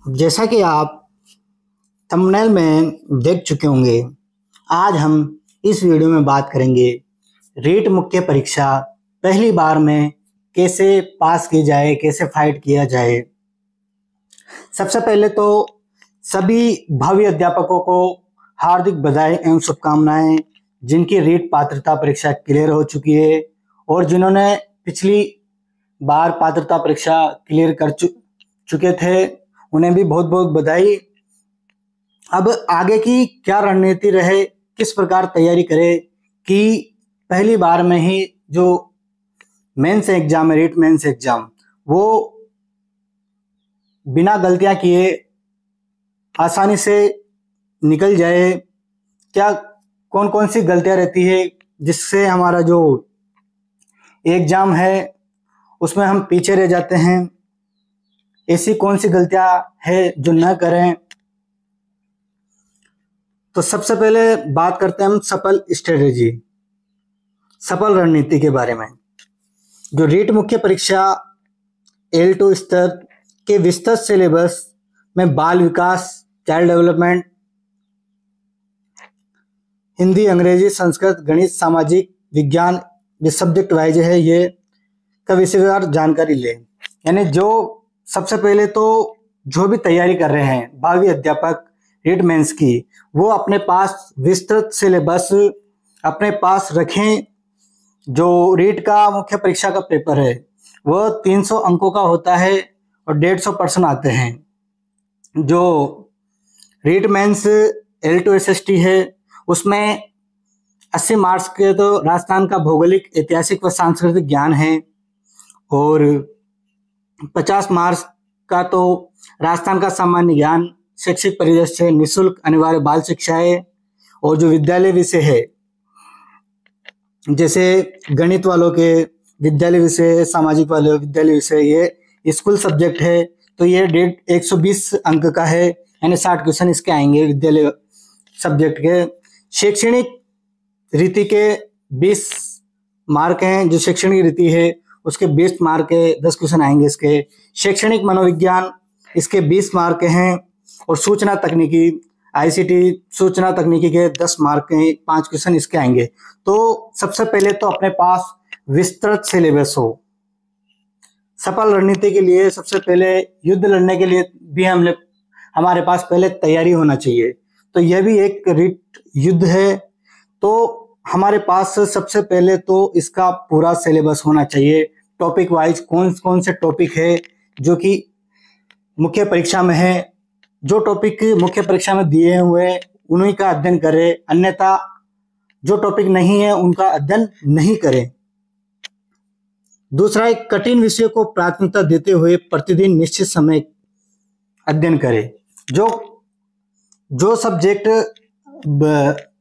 जैसा कि आप थंबनेल में देख चुके होंगे, आज हम इस वीडियो में बात करेंगे रीट मुख्य परीक्षा पहली बार में कैसे पास की जाए, कैसे फाइट किया जाए। सबसे पहले तो सभी भावी अध्यापकों को हार्दिक बधाई एवं शुभकामनाएं, जिनकी रीट पात्रता परीक्षा क्लियर हो चुकी है और जिन्होंने पिछली बार पात्रता परीक्षा क्लियर कर चुके थे, उन्हें भी बहुत बहुत बधाई। अब आगे की क्या रणनीति रहे, किस प्रकार तैयारी करें कि पहली बार में ही जो मेंस एग्जाम है, रीट मेंस एग्जाम, वो बिना गलतियां किए आसानी से निकल जाए। क्या कौन कौन सी गलतियां रहती है जिससे हमारा जो एग्जाम है उसमें हम पीछे रह जाते हैं, ऐसी कौन सी गलतियां है जो न करें। तो सबसे पहले बात करते हैं हम सफल स्ट्रेटेजी, सफल रणनीति के बारे में। जो रीट मुख्य परीक्षा L2 स्तर के विस्तृत सिलेबस में बाल विकास, चाइल्ड डेवलपमेंट, हिंदी, अंग्रेजी, संस्कृत, गणित, सामाजिक विज्ञान, ये सब्जेक्ट वाइज है, ये का विषयवार जानकारी ले। यानी जो सबसे पहले तो जो भी तैयारी कर रहे हैं भावी अध्यापक रीट मेंस की, वो अपने पास विस्तृत सिलेबस अपने पास रखें। जो रीट का मुख्य परीक्षा का पेपर है वह 300 अंकों का होता है और 150 प्रश्न आते हैं। जो रीट मेंस L2 SST है उसमें 80 मार्क्स के तो राजस्थान का भौगोलिक, ऐतिहासिक व सांस्कृतिक ज्ञान है और 50 मार्क्स का तो राजस्थान का सामान्य ज्ञान, शैक्षिक परिदृश्य, निःशुल्क अनिवार्य बाल शिक्षा है। और जो विद्यालय विषय है, जैसे गणित वालों के विद्यालय विषय, सामाजिक वाले विद्यालय विषय, ये स्कूल सब्जेक्ट है तो ये 120 अंक का है, यानी 60 क्वेश्चन इसके आएंगे विद्यालय सब्जेक्ट के। शैक्षणिक रीति के 20 मार्क हैं, जो शैक्षणिक रीति है उसके 20 मार्क के 10 क्वेश्चन आएंगे इसके। शैक्षणिक मनोविज्ञान, इसके 20 मार्क हैं और सूचना तकनीकी ICT सूचना तकनीकी के 10 मार्क के 5 क्वेश्चन इसके आएंगे। तो सबसे पहले तो अपने पास विस्तृत सिलेबस हो। सफल रणनीति के लिए सबसे पहले युद्ध लड़ने के लिए भी हमारे पास पहले तैयारी होना चाहिए। तो यह भी एक रीट युद्ध है, तो हमारे पास सबसे पहले तो इसका पूरा सिलेबस होना चाहिए। टॉपिक वाइज कौन कौन से टॉपिक है जो कि मुख्य परीक्षा में है, जो टॉपिक मुख्य परीक्षा में दिए हुए उन्हीं का अध्ययन करें, अन्यथा जो टॉपिक नहीं है उनका अध्ययन नहीं करें। दूसरा, एक कठिन विषय को प्राथमिकता देते हुए प्रतिदिन निश्चित समय अध्ययन करें। जो सब्जेक्ट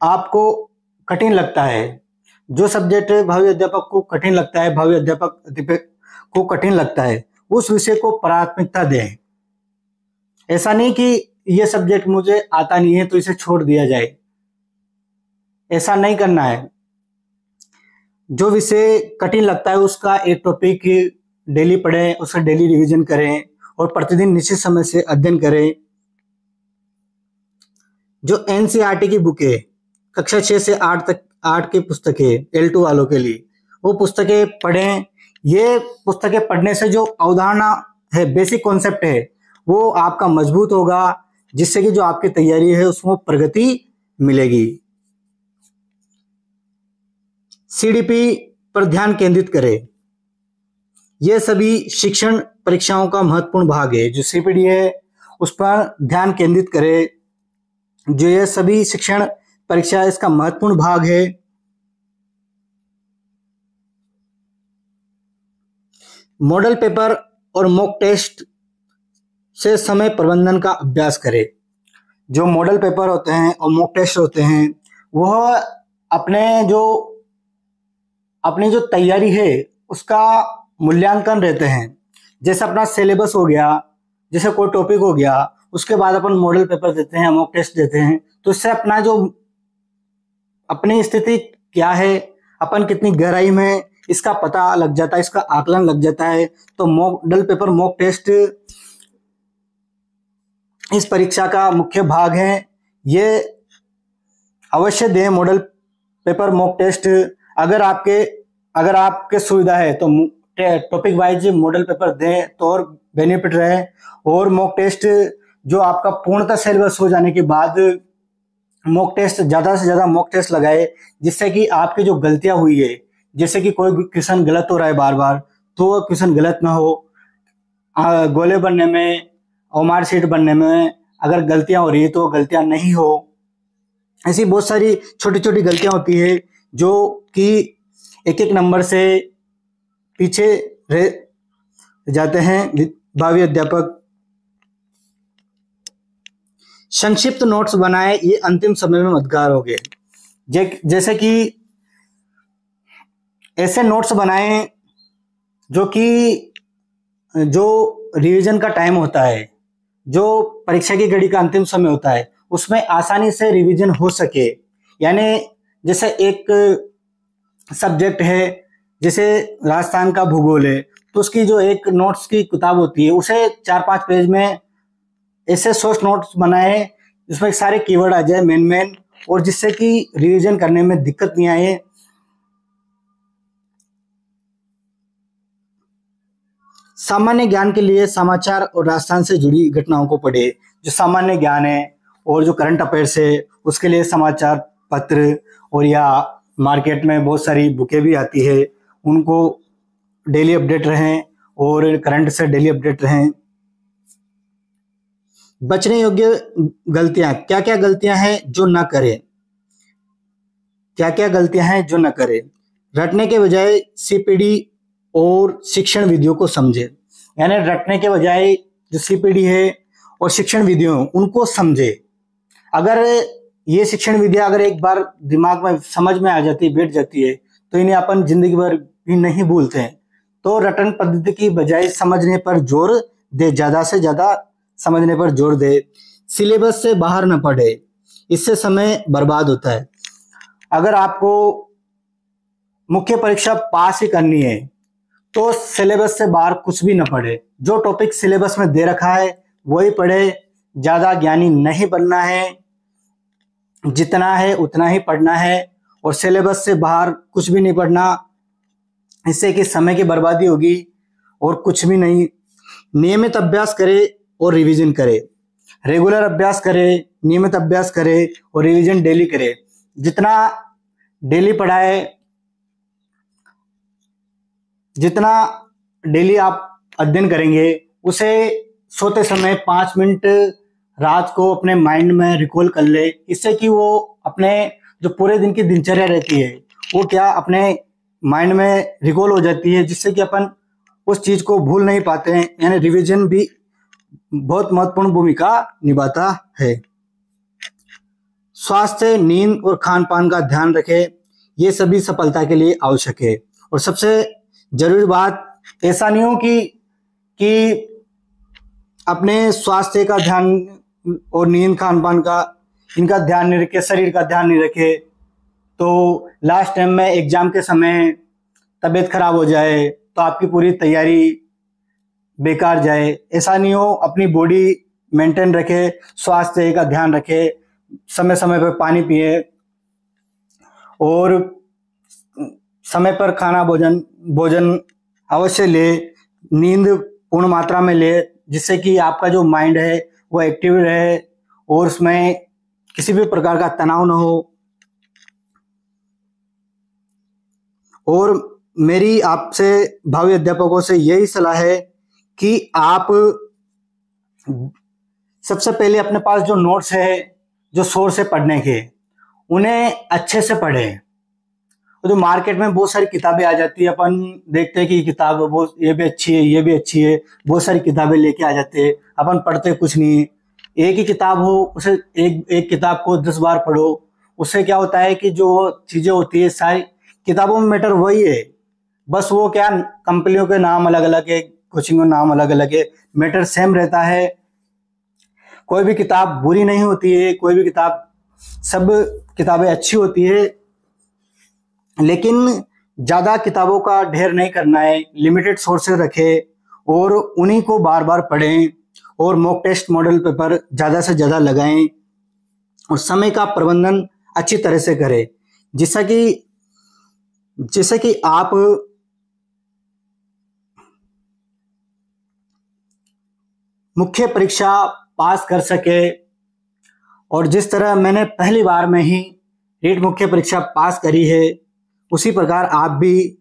आपको कठिन लगता है, जो सब्जेक्ट भावी अध्यापक को कठिन लगता है, भावी अध्यापक को कठिन लगता है, उस विषय को प्राथमिकता दें। ऐसा नहीं कि ये सब्जेक्ट मुझे आता नहीं है तो इसे छोड़ दिया जाए, ऐसा नहीं करना है। जो विषय कठिन लगता है उसका एक टॉपिक डेली पढ़ें, उसका डेली रिवीजन करें और प्रतिदिन निश्चित समय से अध्ययन करें। जो NCERT की बुक है, कक्षा 6 से 8 की पुस्तकें L2 वालों के लिए, वो पुस्तकें पढ़ें। ये पुस्तकें पढ़ने से जो अवधारणा है, बेसिक कॉन्सेप्ट है, वो आपका मजबूत होगा, जिससे कि जो आपकी तैयारी है उसमें प्रगति मिलेगी। CDP पर ध्यान केंद्रित करें। यह सभी शिक्षण परीक्षाओं का महत्वपूर्ण भाग है। जो CPD है उस पर ध्यान केंद्रित करें। जो यह सभी शिक्षण परीक्षा इसका महत्वपूर्ण भाग है। मॉडल पेपर और मॉक टेस्ट से समय प्रबंधन का अभ्यास करें। जो मॉडल पेपर होते हैं और मॉक टेस्ट होते हैं, वह अपनी जो तैयारी है उसका मूल्यांकन रहते हैं। जैसे अपना सिलेबस हो गया, जैसे कोई टॉपिक हो गया, उसके बाद अपन मॉडल पेपर देते हैं, मॉक टेस्ट देते हैं, तो इससे अपना जो अपनी स्थिति क्या है, अपन कितनी गहराई में, इसका पता लग जाता है, इसका आकलन लग जाता है। तो मॉडल पेपर, मॉक टेस्ट इस परीक्षा का मुख्य भाग है। ये अवश्य दें मॉडल पेपर मॉक टेस्ट। अगर आपके सुविधा है तो टॉपिक वाइज मॉडल पेपर दें तो और बेनिफिट रहे। और मॉक टेस्ट जो आपका पूर्णतः सिलेबस हो जाने के बाद मॉक टेस्ट, ज़्यादा से ज़्यादा मॉक टेस्ट लगाए, जिससे कि आपकी जो गलतियां हुई है, जैसे कि कोई क्वेश्चन गलत हो रहा है बार बार, तो वो क्वेश्चन गलत ना हो। गोले बनने में और मार्कशीट बनने में अगर गलतियां हो रही है तो गलतियां नहीं हो। ऐसी बहुत सारी छोटी छोटी गलतियां होती है जो कि एक एक नंबर से पीछे रह जाते हैं भावी अध्यापक। संक्षिप्त नोट्स बनाए, ये अंतिम समय में मददगार हो गए। जैसे कि ऐसे नोट्स बनाएं जो रिवीजन का टाइम होता है, जो परीक्षा की घड़ी का अंतिम समय होता है, उसमें आसानी से रिवीजन हो सके। यानी जैसे एक सब्जेक्ट है, जैसे राजस्थान का भूगोल है, तो उसकी जो एक नोट्स की किताब होती है, उसे 4-5 पेज में ऐसे शॉर्ट नोट्स बनाए जिसमें सारे कीवर्ड आ जाए मेन, और जिससे कि रिवीजन करने में दिक्कत नहीं आए। सामान्य ज्ञान के लिए समाचार और राजस्थान से जुड़ी घटनाओं को पढ़े। जो सामान्य ज्ञान है और जो करंट अफेयर्स है, उसके लिए समाचार पत्र और या मार्केट में बहुत सारी बुकें भी आती है, उनको डेली अपडेट रहें और करंट से डेली अपडेट रहें। बचने योग्य गलतियां, क्या क्या गलतियां हैं जो न करें, क्या क्या गलतियां हैं जो न करें। रटने के बजाय सीपीडी और शिक्षण विधियों को समझे। यानी रटने के बजाय जो सीपीडी है और शिक्षण विधियों, उनको समझे। अगर ये शिक्षण विधियां अगर एक बार दिमाग में समझ में आ जाती, बैठ जाती है, तो इन्हें अपन जिंदगी भर भी नहीं भूलते हैं। तो रटन पद्धति की बजाय समझने पर जोर दे, ज्यादा से ज्यादा समझने पर जोर दे। सिलेबस से बाहर न पढ़े, इससे समय बर्बाद होता है। अगर आपको मुख्य परीक्षा पास ही करनी है तो सिलेबस से बाहर कुछ भी न पढ़े। जो टॉपिक सिलेबस में दे रखा है वही पढ़े। ज्यादा ज्ञानी नहीं बनना है, जितना है उतना ही पढ़ना है, और सिलेबस से बाहर कुछ भी नहीं पढ़ना। इससे कि समय की बर्बादी होगी और कुछ भी नहीं। नियमित अभ्यास करे और रिवीजन करे। रेगुलर अभ्यास करे, नियमित अभ्यास करे और रिवीजन डेली करे। जितना डेली पढ़ाए, जितना डेली आप अध्ययन करेंगे, उसे सोते समय 5 मिनट रात को अपने माइंड में रिकॉल कर ले। इससे कि वो अपने जो पूरे दिन की दिनचर्या रहती है वो क्या अपने माइंड में रिकॉल हो जाती है, जिससे कि अपन उस चीज को भूल नहीं पाते हैं। यानी रिवीजन भी बहुत महत्वपूर्ण भूमिका निभाता है। स्वास्थ्य, नींद और खान पान का ध्यान रखें, ये सभी सफलता के लिए आवश्यक है। और सबसे जरूरी बात, ऐसा नहीं हो कि अपने स्वास्थ्य का ध्यान और नींद, खान पान का, इनका ध्यान नहीं रखे, शरीर का ध्यान नहीं रखे, तो लास्ट टाइम में एग्जाम के समय तबीयत खराब हो जाए तो आपकी पूरी तैयारी बेकार जाए। ऐसा नहीं हो, अपनी बॉडी मेंटेन रखे, स्वास्थ्य का ध्यान रखे, समय समय पर पानी पिए और समय पर खाना भोजन अवश्य ले, नींद पूर्ण मात्रा में ले, जिससे कि आपका जो माइंड है वो एक्टिव रहे और उसमें किसी भी प्रकार का तनाव न हो। और मेरी आपसे भावी अध्यापकों से यही सलाह है कि आप सबसे पहले अपने पास जो नोट्स है, जो सोर्स है पढ़ने के, उन्हें अच्छे से पढ़ें। तो जो मार्केट में बहुत सारी किताबें आ जाती है, अपन देखते हैं कि किताब वो ये भी अच्छी है, ये भी अच्छी है, बहुत सारी किताबें लेके आ जाते हैं, अपन पढ़ते कुछ नहीं। एक ही किताब हो, उसे एक किताब को 10 बार पढ़ो। उससे क्या होता है कि जो चीजें होती है सारी किताबों में मैटर वही है, बस वो क्या कंपनियों के नाम अलग अलग है, कोचिंग के नाम अलग अलग है, मैटर सेम रहता है। कोई भी किताब बुरी नहीं होती है, कोई भी किताब, सब किताबें अच्छी होती है, लेकिन ज्यादा किताबों का ढेर नहीं करना है। लिमिटेड सोर्सेज रखें और उन्हीं को बार बार पढ़ें और मॉक टेस्ट मॉडल पेपर ज़्यादा से ज़्यादा लगाएं और समय का प्रबंधन अच्छी तरह से करें, जिससे कि आप मुख्य परीक्षा पास कर सके। और जिस तरह मैंने पहली बार में ही रीट मुख्य परीक्षा पास करी है, उसी प्रकार आप भी,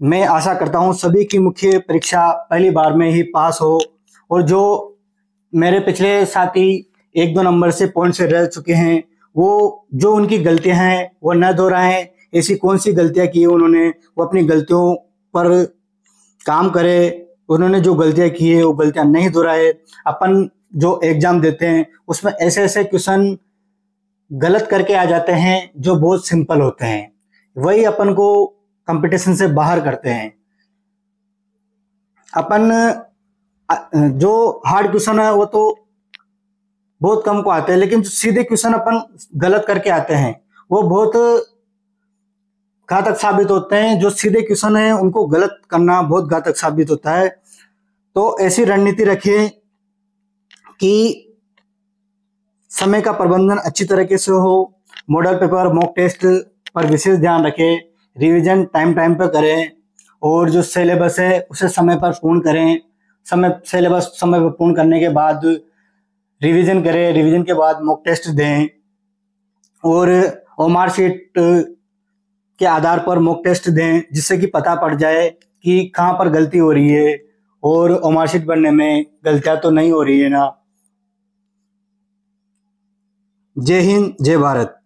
मैं आशा करता हूं सभी की मुख्य परीक्षा पहली बार में ही पास हो। और जो मेरे पिछले साथी 1-2 नंबर से पॉइंट से रह चुके हैं, वो जो उनकी गलतियां हैं वो न दोहराएं। ऐसी कौन सी गलतियां की उन्होंने, वो अपनी गलतियों पर काम करे। उन्होंने जो गलतियां की है वो गलतियां नहीं दोहराए। अपन जो एग्जाम देते हैं उसमें ऐसे ऐसे क्वेश्चन गलत करके आ जाते हैं जो बहुत सिंपल होते हैं, वही अपन को कंपटीशन से बाहर करते हैं। अपन जो हार्ड क्वेश्चन है वो तो बहुत कम को आते हैं, लेकिन जो सीधे क्वेश्चन अपन गलत करके आते हैं वो बहुत घातक साबित होते हैं। जो सीधे क्वेश्चन है उनको गलत करना बहुत घातक साबित होता है। तो ऐसी रणनीति रखिए कि समय का प्रबंधन अच्छी तरीके से हो, मॉडल पेपर मॉक टेस्ट पर विशेष ध्यान रखें, रिवीजन टाइम पर करें और जो सिलेबस है उसे समय पर पूर्ण करें। सिलेबस समय पर पूर्ण करने के बाद रिवीजन करें, रिवीजन के बाद मॉक टेस्ट दें और ओमार शीट के आधार पर मॉक टेस्ट दें, जिससे कि पता पड़ जाए कि कहाँ पर गलती हो रही है और ओमार शीट बनने में गलतियां तो नहीं हो रही है ना। जय हिंद, जय भारत।